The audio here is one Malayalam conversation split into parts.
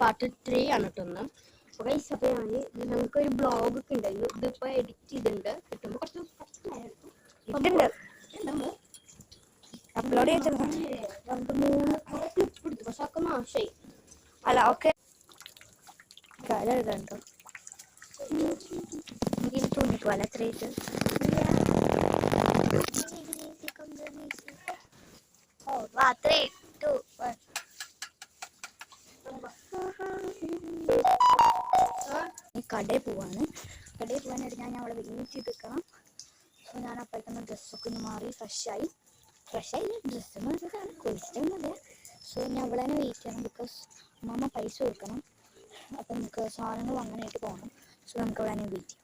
പാർട്ട് 3 ആണ് കേട്ടോ. അപ്പോൾ ഗൈസ്, അപ്പോൾ ഞങ്ങൾക്കൊരു ബ്ലോഗ് ഒക്കെ ഉണ്ടായിരുന്നു. ഇതിപ്പോൾ എഡിറ്റ് ചെയ്തിട്ടുണ്ട്. കിട്ടുമ്പോൾ കുറച്ച് അപ്ലോഡ് ചെയ്തിട്ടുണ്ട്. 2-3 ക്ലിപ്പ് എടുത്തു, പക്ഷെ ഒക്കെ നാശമായി. അല്ല ഓക്കെ കാലം എഴുതണ്ടോ എനിക്ക് തോന്നിപ്പോല അത്ര ഇത് 3, 2, 1 കടയിൽ പോവാണ്. കടയിൽ പോകാനായിട്ട് ഞാൻ അവിടെ വെയിറ്റ് ചെയ്ത് നിൽക്കണം. സോ ഞാൻ അപ്പോഴത്തെ ഡ്രസ്സൊക്കെ ഒന്ന് മാറി ഫ്രഷായി ഡ്രസ്സ് മാറിയതാണ് കുളിച്ചിട്ടൊന്നുമില്ല. സോ ഞാൻ അവിടെ തന്നെ വെയിറ്റ് ചെയ്യണം. ബിക്കോസ് അമ്മ പൈസ കൊടുക്കണം. അപ്പം നമുക്ക് സാധനങ്ങൾ വാങ്ങാനായിട്ട് പോകണം. സോ നമുക്ക് അവിടെ തന്നെ വെയിറ്റ് ചെയ്യാം.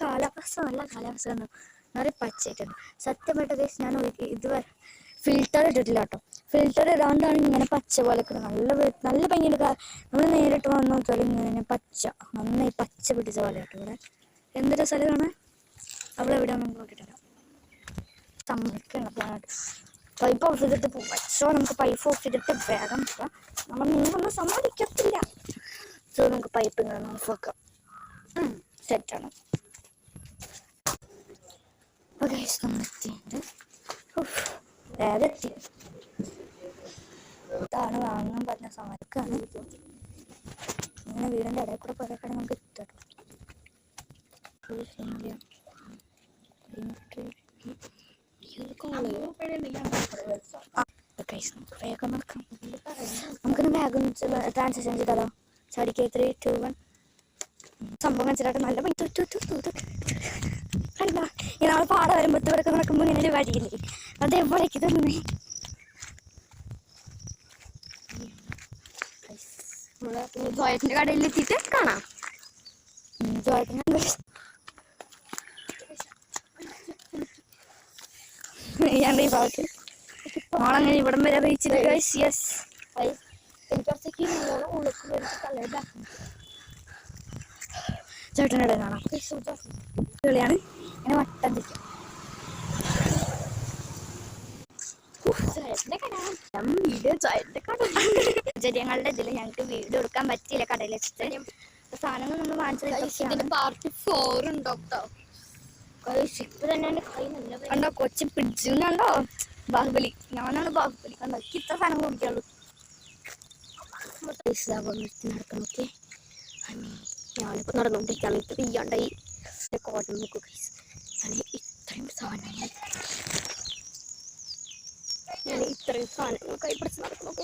കാലാവസ്ഥ നല്ല കാലാവസ്ഥ നിറയെ പച്ചയായിട്ടുണ്ട്. സത്യമായിട്ട് കേസ് ഞാൻ ഇതുവരെ ഫിൽറ്റർ ഇട്ടിട്ടില്ല കേട്ടോ. ഫിൽറ്റർ ഇടാണ്ടാണ് ഇങ്ങനെ പച്ച പോലെ നല്ല ഭംഗിയുണ്ട്. നമ്മൾ നേരിട്ട് വന്ന് നോക്കിയാൽ ഇങ്ങനെ പച്ച നന്നായി പച്ച പിടിച്ച പോലെ കേട്ടോ. ഇവിടെ എന്തൊരു സ്ഥലം കാണാൻ അവിടെ എവിടെയാണ് നമുക്ക് നോക്കിയിട്ടില്ല. സമ്മതിക്കണം പോകാനായിട്ട്. പൈപ്പ് ഓഫ് ചെയ്തിട്ട് പക്ഷോ നമുക്ക് പൈപ്പ് ഓഫ് ചെയ്തിട്ട് വേഗം പോകാം. നമ്മൾ നിങ്ങളൊന്നും സമ്മതിക്കത്തില്ല. സോ നമുക്ക് പൈപ്പ് ഇങ്ങനെ ഓഫ് ആക്കാം. സെറ്റാണ്. അപ്പോൾ ഗൈസ് നമ്മൾ എത്തിയിട്ടുണ്ട്. വേഗം എത്തി. ഇതാണ് വാങ്ങാൻ പറഞ്ഞ സമയത്താണ്. ഇങ്ങനെ വീടിൻ്റെ ഇടയിൽ കൂടെ പോയപ്പോഴാണ് നമുക്ക് എത്താം. വേഗം നടക്കാം. നമുക്കിന്ന് വേഗം ട്രാൻസാക്ഷൻ ചെയ്താലോ? ചടിക്ക് 3, 2, 1 സംഭവം മനസ്സിലാക്കാൻ നല്ല ഈ നാളെ പാട വരുമ്പോഴത്തേക്ക് നടക്കുമ്പോൾ ഇങ്ങനെ ഒരു വഴിയില്ലേ, അതേപോലെയൊക്കെ തന്നെ. ജോയറ്റിന്റെ കടയിൽ എത്തിയിട്ട് കാണാം. മോളങ്ങനെ ഇവിടം വരെ റീച്ചിട്ട് ചേട്ടൻ്റെ കാണാം. കളിയാണ് ഇങ്ങനെ വട്ടം തിരിക്കും. സാഹചര്യങ്ങളുടെ ഇതിൽ ഞങ്ങൾക്ക് വീഡിയോ എടുക്കാൻ പറ്റിയില്ല. കടയിൽ വെച്ചിട്ട് സാധനങ്ങൾ നമ്മൾ വാങ്ങിച്ചത് പാർട്ട് 4 ഉണ്ടോ കണ്ടോ? കൊച്ചി പിടിച്ചുണ്ടോ ബാഹുബലി. ഞാനാണ് ബാഹുബലി. കണ്ടോ ഇത്ര സാധനം കുടിക്കുള്ളൂ. നടക്കണോക്കെ ഞാനിപ്പോ നടന്നുകൊണ്ടിരിക്കുകയാണ്. ഇപ്പൊ തീയാണ്ടായി കോട്ടൺ ബുക്ക് ഇത്രയും സാധനങ്ങൾ ഞാൻ ഇത്രയും സാധനങ്ങൾ കൈ പിടിച്ച് നടക്കണോക്കെ.